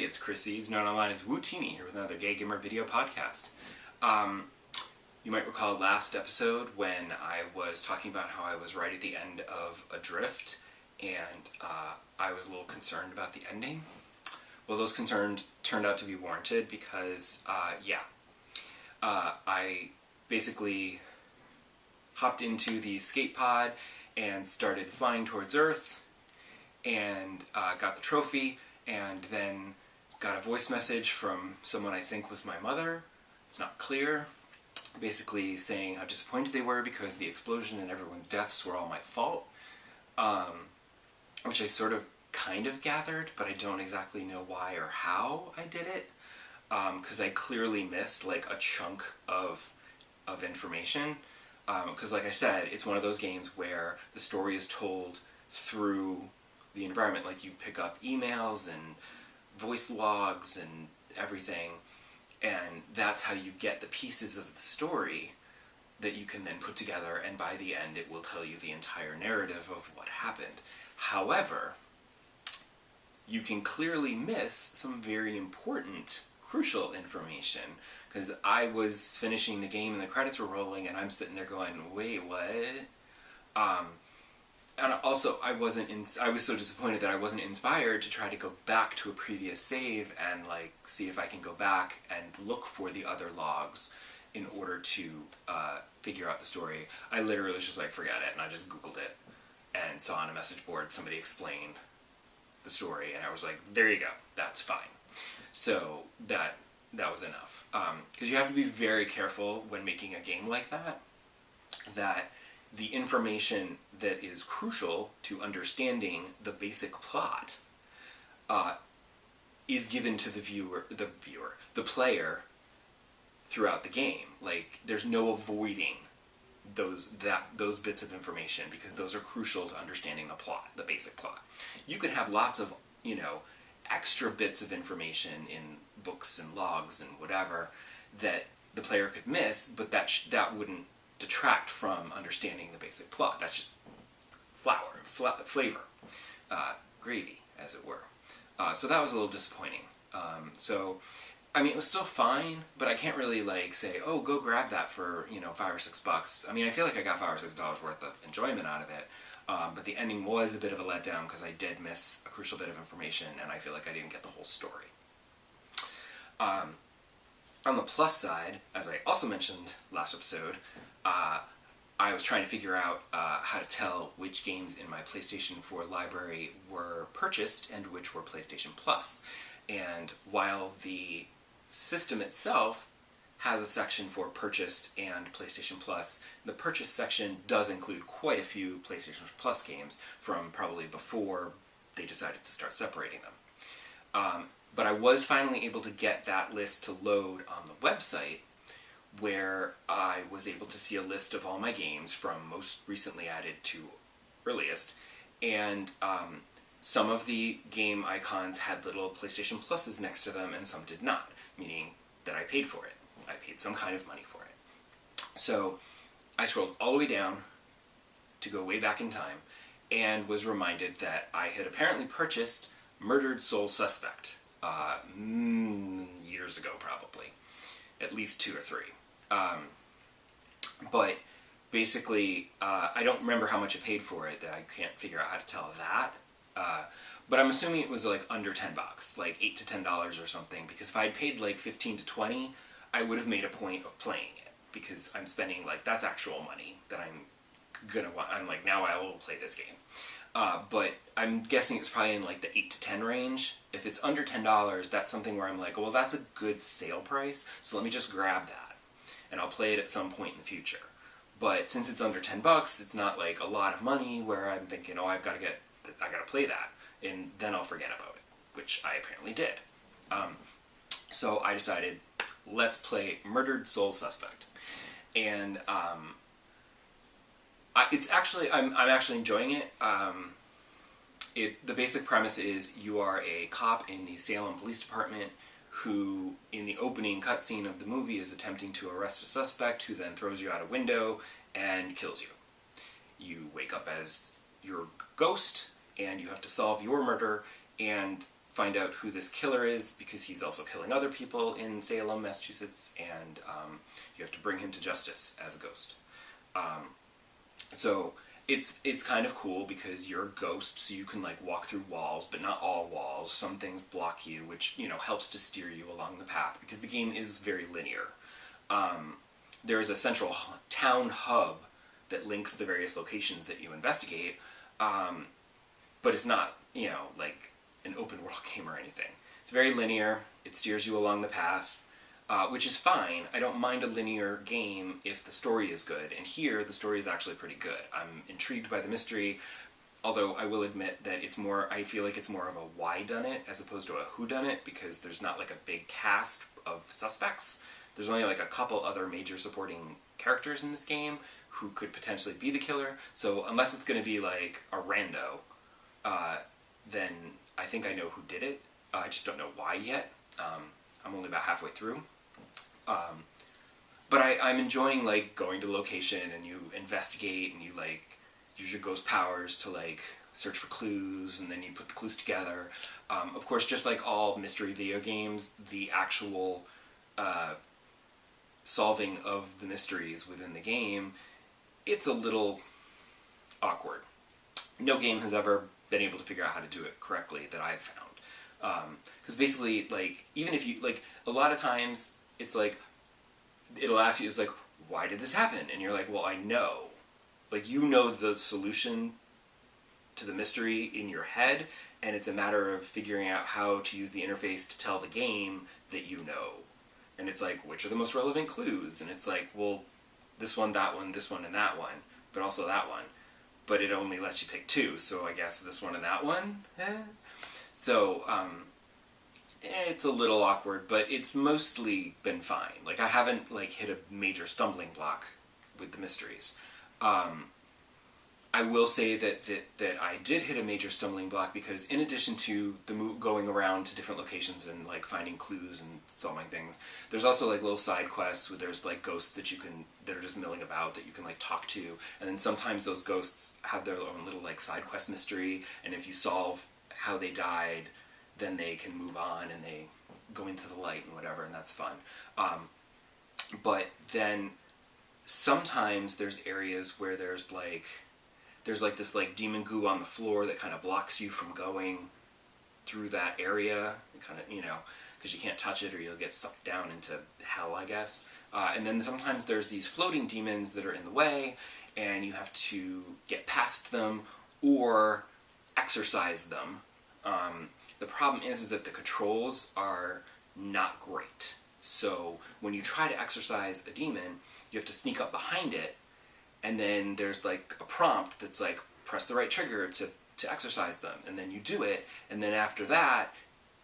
it's Chris Seeds, known online as Wootini, here with another Gay Gamer video podcast. You might recall last episode when I was talking about how I was right at the end of Adrift, and I was a little concerned about the ending. Well, those concerns turned out to be warranted because, I basically hopped into the escape pod and started flying towards Earth, and got the trophy, and then got a voice message from someone I think was my mother. It's not clear. Basically saying how disappointed they were because the explosion and everyone's deaths were all my fault. Which I sort of kind of gathered, but I don't exactly know why or how I did it. Because I clearly missed like a chunk of information. Because like I said, it's one of those games where the story is told through the environment. Like you pick up emails and voice logs and everything, and that's how you get the pieces of the story that you can then put together, and by the end it will tell you the entire narrative of what happened. However, you can clearly miss some very important, crucial information, because I was finishing the game and the credits were rolling and I'm sitting there going, wait, what? And also, I was so disappointed that I wasn't inspired to try to go back to a previous save and like see if I can go back and look for the other logs in order to figure out the story. I literally was just like, forget it, and I just Googled it and saw on a message board somebody explained the story, and I was like, there you go, that's fine. So that was enough. Because you have to be very careful when making a game like that, that the information that is crucial to understanding the basic plot is given to the player throughout the game. Like, there's no avoiding those bits of information, because those are crucial to understanding the plot, the basic plot. You could have lots of, extra bits of information in books and logs and whatever that the player could miss, but that wouldn't detract from understanding the basic plot. That's just flavor, gravy, as it were. So that was a little disappointing. It was still fine, but I can't really say, oh, go grab that for, $5 or $6. I feel like I got $5 or $6 worth of enjoyment out of it, but the ending was a bit of a letdown because I did miss a crucial bit of information, and I feel like I didn't get the whole story. On the plus side, as I also mentioned last episode, I was trying to figure out how to tell which games in my PlayStation 4 library were purchased and which were PlayStation Plus. And while the system itself has a section for purchased and PlayStation Plus, the purchase section does include quite a few PlayStation Plus games from probably before they decided to start separating them. But I was finally able to get that list to load on the website, where I was able to see a list of all my games from most recently added to earliest, and some of the game icons had little PlayStation Pluses next to them and some did not, meaning that I paid for it. I paid some kind of money for it. So I scrolled all the way down to go way back in time and was reminded that I had apparently purchased Murdered Soul Suspect years ago, probably. At least 2 or 3. But basically, I don't remember how much I paid for it. That I can't figure out how to tell that. But I'm assuming it was like under $10, like $8 to $10 or something. Because if I had paid like 15 to 20, I would have made a point of playing it, because I'm spending that's actual money that I'm gonna want. I'm like, now I will play this game. But I'm guessing it's probably in like the 8 to 10 range. If it's under $10, that's something where I'm like, well, that's a good sale price, so let me just grab that, and I'll play it at some point in the future. But since it's under $10, it's not like a lot of money where I'm thinking, oh, I gotta play that, and then I'll forget about it, which I apparently did. So I decided, let's play Murdered Soul Suspect, and I'm actually enjoying it. The basic premise is you are a cop in the Salem Police Department who, in the opening cutscene of the movie, is attempting to arrest a suspect who then throws you out a window and kills you. You wake up as your ghost, and you have to solve your murder, and find out who this killer is, because he's also killing other people in Salem, Massachusetts, and you have to bring him to justice as a ghost. So it's kind of cool because you're a ghost, so you can like walk through walls, but not all walls. Some things block you, which, you know, helps to steer you along the path, because the game is very linear. There is a central town hub that links the various locations that you investigate, but it's not, you know, like an open world game or anything. It's very linear. It steers you along the path, which is fine. I don't mind a linear game if the story is good, and here the story is actually pretty good. I'm intrigued by the mystery, although I will admit that it's more, I feel like it's more of a whodunit as opposed to a whodunit, because there's not like a big cast of suspects. There's only like a couple other major supporting characters in this game who could potentially be the killer, so unless it's going to be like a rando, then I think I know who did it. I just don't know why yet. I'm only about halfway through. But I'm enjoying like going to the location and you investigate and you like use your ghost powers to like search for clues, and then you put the clues together. Of course, just like all mystery video games, the actual solving of the mysteries within the game, it's a little awkward. No game has ever been able to figure out how to do it correctly that I've found. Because basically, like, even if you, like, a lot of times, it's like, it'll ask you, it's like, why did this happen? And you're like, well, I know. Like, you know the solution to the mystery in your head, and it's a matter of figuring out how to use the interface to tell the game that you know. And it's like, which are the most relevant clues? And it's like, well, this one, this one, and that one, but also that one. But it only lets you pick two, so I guess this one and that one? So, it's a little awkward, but it's mostly been fine. Like, I haven't, like, hit a major stumbling block with the mysteries. I will say that I did hit a major stumbling block because in addition to the going around to different locations and like finding clues and solving things, there's also like little side quests where there's like ghosts that are just milling about that you can like talk to, and then sometimes those ghosts have their own little like side quest mystery, and if you solve how they died, then they can move on and they go into the light and whatever, and that's fun. But then sometimes there's areas where there's like this like demon goo on the floor that kind of blocks you from going through that area. It kind of, you know, because you can't touch it or you'll get sucked down into hell, I guess. And then sometimes there's these floating demons that are in the way, and you have to get past them or exorcise them. The problem is that the controls are not great. So when you try to exorcise a demon, you have to sneak up behind it, and then there's like a prompt that's like, press the right trigger to exorcise them, and then you do it, and then after that,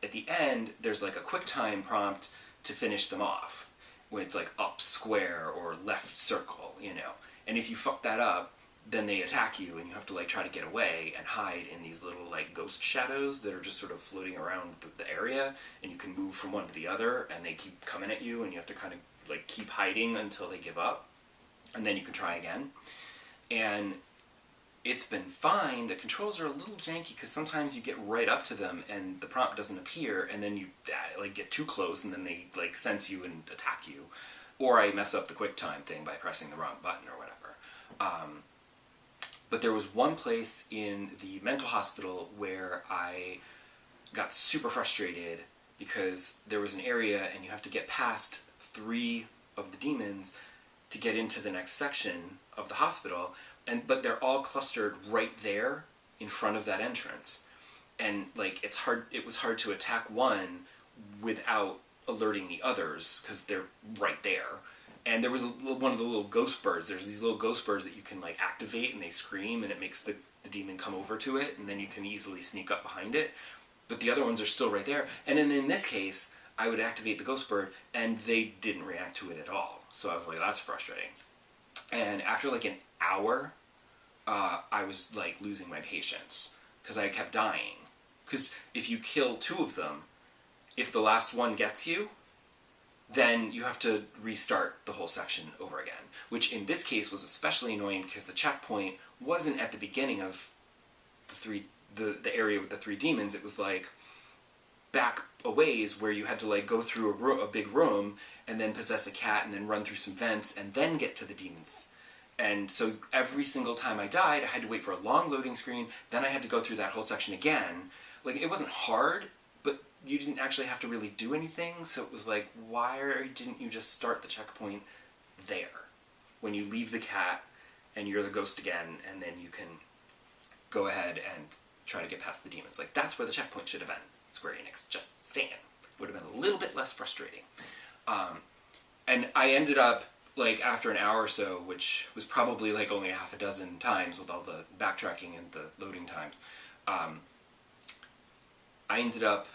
at the end, there's like a quick time prompt to finish them off, when it's like up square or left circle, you know. And if you fuck that up, then they attack you, and you have to like try to get away and hide in these little like ghost shadows that are just sort of floating around the area, and you can move from one to the other, and they keep coming at you, and you have to kind of like keep hiding until they give up, and then you can try again. And it's been fine. The controls are a little janky because sometimes you get right up to them and the prompt doesn't appear, and then you like get too close and then they like sense you and attack you. Or I mess up the quick time thing by pressing the wrong button or whatever. But there was one place in the mental hospital where I got super frustrated because there was an area and you have to get past 3 of the demons to get into the next section of the hospital, but they're all clustered right there in front of that entrance, and like it was hard to attack one without alerting the others because they're right there. And there was one of the little ghost birds. There's these little ghost birds that you can like activate, and they scream, and it makes the demon come over to it, and then you can easily sneak up behind it. But the other ones are still right there. And then in this case, I would activate the ghost bird, and they didn't react to it at all. So I was like, that's frustrating. And after like an hour, I was like losing my patience because I kept dying. Because if you kill 2 of them, if the last one gets you, then you have to restart the whole section over again. Which in this case was especially annoying because the checkpoint wasn't at the beginning of the area with the 3 demons. It was like back a ways where you had to like go through a big room and then possess a cat and then run through some vents and then get to the demons. And so every single time I died, I had to wait for a long loading screen, then I had to go through that whole section again. Like, it wasn't hard, but you didn't actually have to really do anything, so it was like, why didn't you just start the checkpoint there? When you leave the cat, and you're the ghost again, and then you can go ahead and try to get past the demons. Like, that's where the checkpoint should have been, Square Enix. Just saying. Would have been a little bit less frustrating. And I ended up, like, after an hour or so, which was probably, like, only a half a dozen times with all the backtracking and the loading times, I ended up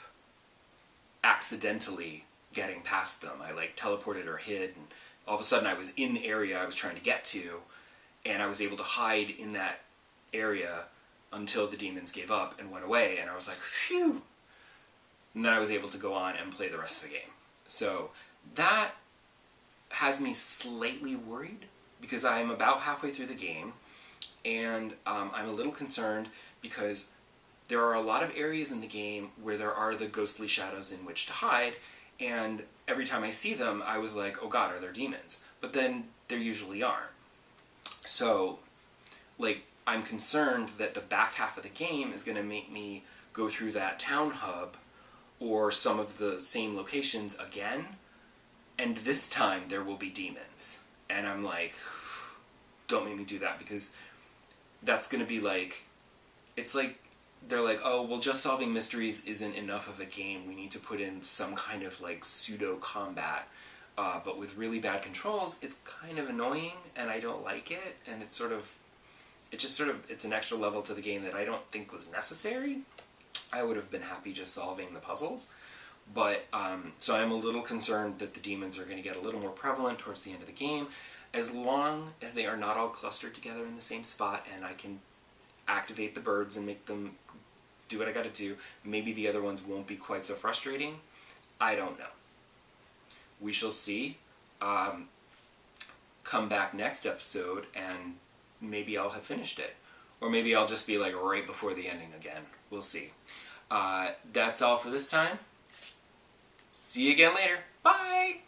accidentally getting past them. I, like, teleported or hid, and all of a sudden I was in the area I was trying to get to, and I was able to hide in that area until the demons gave up and went away, and I was like, phew! And then I was able to go on and play the rest of the game. So that has me slightly worried, because I'm about halfway through the game, and I'm a little concerned because there are a lot of areas in the game where there are the ghostly shadows in which to hide, and every time I see them, I was like, oh god, are there demons? But then there usually aren't. So, like, I'm concerned that the back half of the game is going to make me go through that town hub or some of the same locations again, and this time there will be demons. And I'm like, don't make me do that, because that's going to be like, it's like, they're like, oh, well, just solving mysteries isn't enough of a game, we need to put in some kind of, like, pseudo-combat. But with really bad controls, it's kind of annoying, and I don't like it, and it's an extra level to the game that I don't think was necessary. I would have been happy just solving the puzzles. But, so I'm a little concerned that the demons are going to get a little more prevalent towards the end of the game, as long as they are not all clustered together in the same spot, and I can activate the birds and make them do what I gotta do. Maybe the other ones won't be quite so frustrating. I don't know. We shall see. Come back next episode and maybe I'll have finished it. Or maybe I'll just be like right before the ending again. We'll see. That's all for this time. See you again later. Bye!